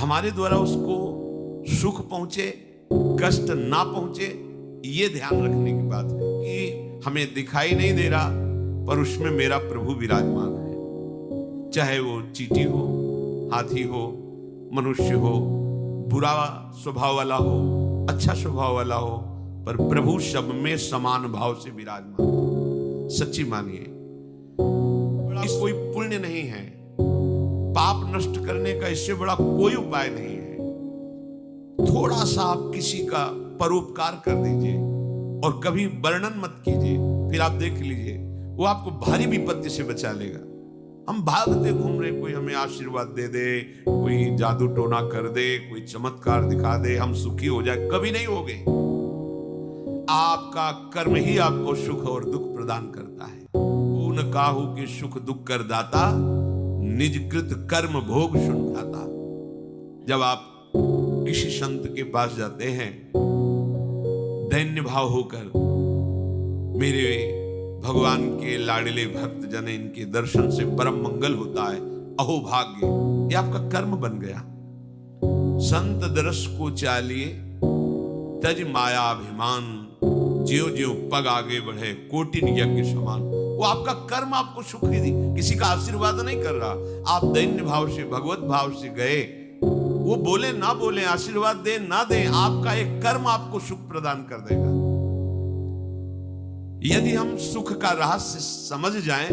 हमारे द्वारा उसको सुख पहुंचे, कष्ट ना पहुंचे, ये ध्यान रखने की बात है कि हमें दिखाई नहीं दे रहा पर उसमें मेरा प्रभु विराजमान है। चाहे वो चींटी हो, हाथी हो, मनुष्य हो, बुरा स्वभाव वाला हो, अच्छा स्वभाव वाला हो, पर प्रभु सब में समान भाव से विराजमान। सच्ची मानिए, कोई पुण्य नहीं है, पाप नष्ट करने का इससे बड़ा कोई उपाय नहीं है। थोड़ा सा आप किसी का परोपकार कर दीजिए और कभी वर्णन मत कीजिए, फिर आप देख लीजिए वो आपको भारी विपत्ति से बचा लेगा। हम भागते घूम रहे, कोई हमें आशीर्वाद दे दे, कोई जादू टोना कर दे, कोई चमत्कार दिखा दे, हम सुखी हो जाए, कभी नहीं होगे। आपका कर्म ही आपको सुख और दुख प्रदान करता है। ऊन काहू के सुख दुख कर दाता, निज कृत कर्म भोग सुन खाता। जब आप किसी संत के पास जाते हैं दैन्य भाव होकर, मेरे भगवान के लाडले भक्त जन, इनके दर्शन से परम मंगल होता है, अहो भाग्य, ये आपका कर्म बन गया। संत दरस को चालिए तज माया अभिमान, ज्यो ज्यो पग आगे बढ़े कोटिन यज्ञ समान। वो आपका कर्म आपको सुख ही दी, किसी का आशीर्वाद नहीं कर रहा। आप दैन्य भाव से, भगवत भाव से गए, वो बोले ना बोले, आशीर्वाद दे ना दे, आपका एक कर्म आपको सुख प्रदान कर देगा। यदि हम सुख का रहस्य समझ जाएं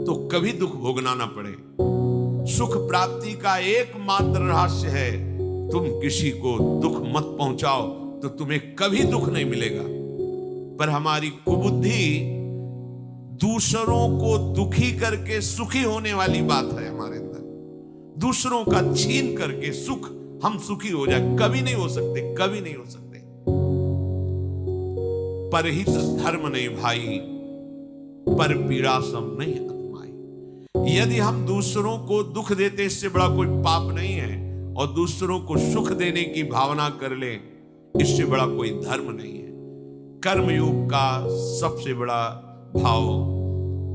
तो कभी दुख भोगना ना पड़े। सुख प्राप्ति का एकमात्र रहस्य है, तुम किसी को दुख मत पहुंचाओ तो तुम्हें कभी दुख नहीं मिलेगा। पर हमारी कुबुद्धि दूसरों को दुखी करके सुखी होने वाली बात है हमारे अंदर। दूसरों का छीन करके सुख हम सुखी हो जाए, कभी नहीं हो सकते, कभी नहीं हो सकते। परहित धर्म नहीं भाई, पर पीड़ा सम नहीं अतमाई। यदि हम दूसरों को दुख देते, इससे बड़ा कोई पाप नहीं है, और दूसरों को सुख देने की भावना कर ले, इससे बड़ा कोई धर्म नहीं है। कर्मयोग का सबसे बड़ा भाव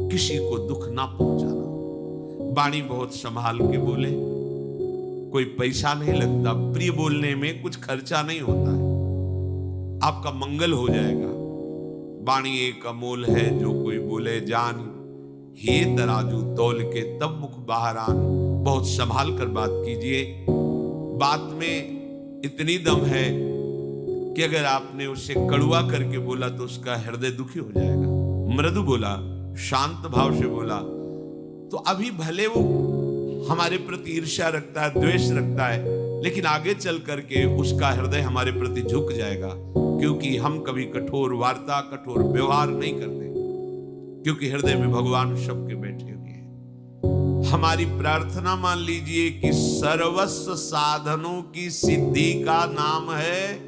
किसी को दुख ना पहुंचाना। वाणी बहुत संभाल के बोले, कोई पैसा नहीं लगता, प्रिय बोलने में कुछ खर्चा नहीं होता है, आपका मंगल हो जाएगा। वाणी एक अमोल है, जो कोई बोले जान, हे तराजू तौल के तब मुख बाहर आन। बहुत संभाल कर बात कीजिए। बात में इतनी दम है कि अगर आपने उसे कड़वा करके बोला तो उसका हृदय दुखी हो जाएगा। मृदु बोला, शांत भाव से बोला, तो अभी भले वो हमारे प्रति ईर्ष्या रखता है, द्वेष रखता है, लेकिन आगे चल करके उसका हृदय हमारे प्रति झुक जाएगा, क्योंकि हम कभी कठोर वार्ता, कठोर व्यवहार नहीं करते, क्योंकि हृदय में भगवान सबके बैठे हुए हैं। हमारी प्रार्थना मान लीजिए कि सर्वस्व साधनों की सिद्धि का नाम है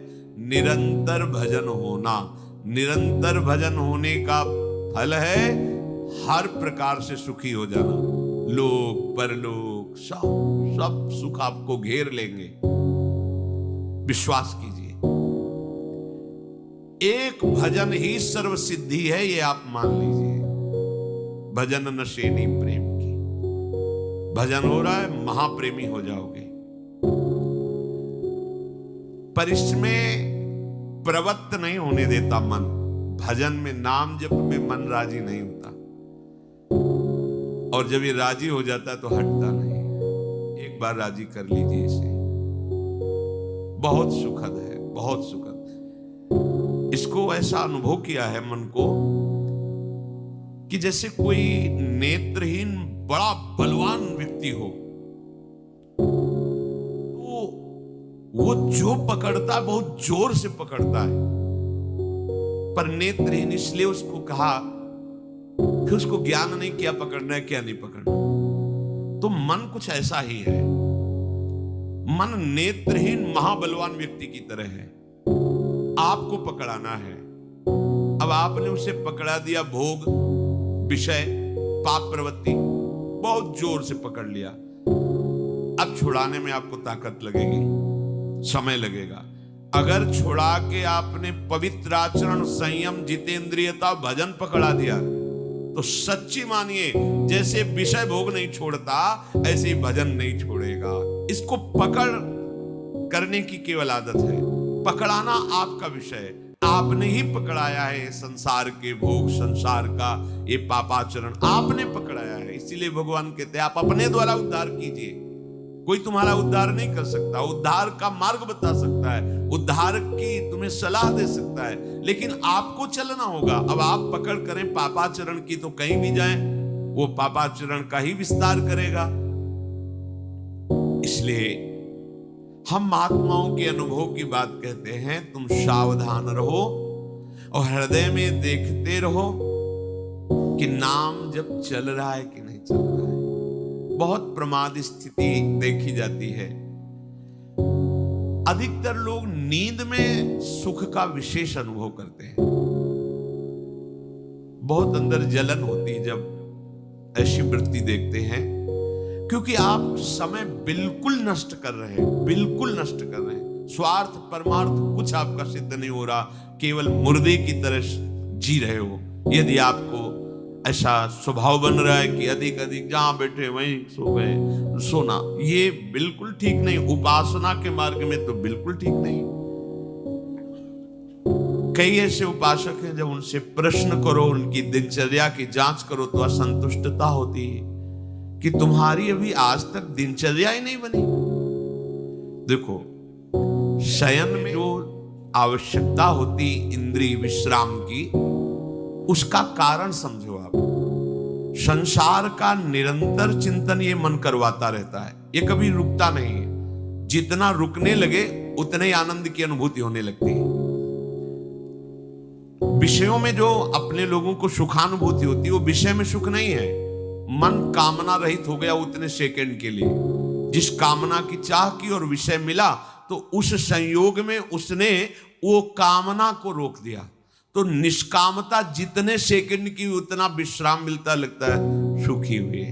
निरंतर भजन होना। निरंतर भजन होने का फल है हर प्रकार से सुखी हो जाना। लोक परलोक सब सुख आपको घेर लेंगे, विश्वास कीजिए। एक भजन ही सर्व सिद्धि है, ये आप मान लीजिए। भजन नशेनी प्रेम की, भजन हो रहा है, महाप्रेमी हो जाओगे। पर इसमें प्रवृत्त नहीं होने देता मन। भजन में, नाम जप में मन राजी नहीं होता, और जब ये राजी हो जाता है तो हटता नहीं। एक बार राजी कर लीजिए इसे, बहुत सुखद है, बहुत सुखद। इसको ऐसा अनुभव किया है मन को कि जैसे कोई नेत्रहीन बड़ा बलवान व्यक्ति हो, तो वो जो पकड़ता है बहुत जोर से पकड़ता है, पर नेत्रहीन इसलिए उसको कहा कि उसको ज्ञान नहीं क्या पकड़ना है क्या नहीं पकड़ना। तो मन कुछ ऐसा ही है। मन नेत्रहीन महाबलवान व्यक्ति की तरह है, आपको पकड़ाना है। अब आपने उसे पकड़ा दिया, भोग, विषय, पाप प्रवृत्ति, बहुत जोर से पकड़ लिया। अब छुड़ाने में आपको ताकत लगेगी, समय लगेगा। अगर छुड़ा के आपने पवित्र आचरण, संयम, जितेंद्रियता, भजन पकड़ा दिया तो सच्ची मानिए, जैसे विषय भोग नहीं छोड़ता ऐसे ही भजन नहीं छोड़ेगा। इसको पकड़ करने की केवल आदत है। पकड़ाना आपका विषय है, आपने ही पकड़ाया है संसार के भोग, संसार का ये पापाचरण आपने पकड़ाया है। इसीलिए भगवान कहते हैं आप अपने द्वारा उद्धार कीजिए। कोई तुम्हारा उद्धार नहीं कर सकता, उद्धार का मार्ग बता सकता है, उद्धार की तुम्हें सलाह दे सकता है, लेकिन आपको चलना होगा। अब आप पकड़ करें पापाचरण की तो कहीं भी जाएं, वो पापाचरण का ही विस्तार करेगा। इसलिए हम महात्माओं के अनुभव की बात कहते हैं, तुम सावधान रहो और हृदय में देखते रहो कि नाम जब चल रहा है कि नहीं चल रहा है। बहुत प्रमाद स्थिति देखी जाती है। अधिकतर लोग नींद में सुख का विशेष अनुभव करते हैं। बहुत अंदर जलन होती है जब ऐसी वृत्ति देखते हैं, क्योंकि आप समय बिल्कुल नष्ट कर रहे हैं, बिल्कुल नष्ट कर रहे हैं। स्वार्थ परमार्थ कुछ आपका सिद्ध नहीं हो रहा, केवल मुर्दे की तरह जी रहे हो। यदि आपको ऐसा स्वभाव बन रहा है कि अधिक अधिक जहां बैठे वहीं सो गए, सोना, ये बिल्कुल ठीक नहीं। उपासना के मार्ग में तो बिल्कुल ठीक नहीं। कई ऐसे उपासक हैं, जब उनसे प्रश्न करो, उनकी दिनचर्या की जांच करो तो असंतुष्टता होती है कि तुम्हारी अभी आज तक दिनचर्या ही नहीं बनी। देखो, शयन में जो आवश्यकता होती इंद्रिय विश्राम की, उसका कारण समझो आप। संसार का निरंतर चिंतन ये मन करवाता रहता है, ये कभी रुकता नहीं है। जितना रुकने लगे उतने ही आनंद की अनुभूति होने लगती है। विषयों में जो अपने लोगों को सुखानुभूति होती है, वो विषय में सुख नहीं है। मन कामना रहित हो गया उतने सेकंड के लिए, जिस कामना की चाह की और विषय मिला, तो उस संयोग में उसने वो कामना को रोक दिया। तो निष्कामता जितने सेकंड की उतना विश्राम मिलता, लगता है सुखी हुए।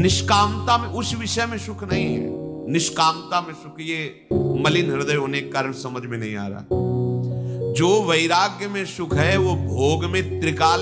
निष्कामता में उस विषय में सुख नहीं है, निष्कामता में सुख। ये मलिन हृदय होने के कारण समझ में नहीं आ रहा। जो वैराग्य में सुख है वो भोग में त्रिकाल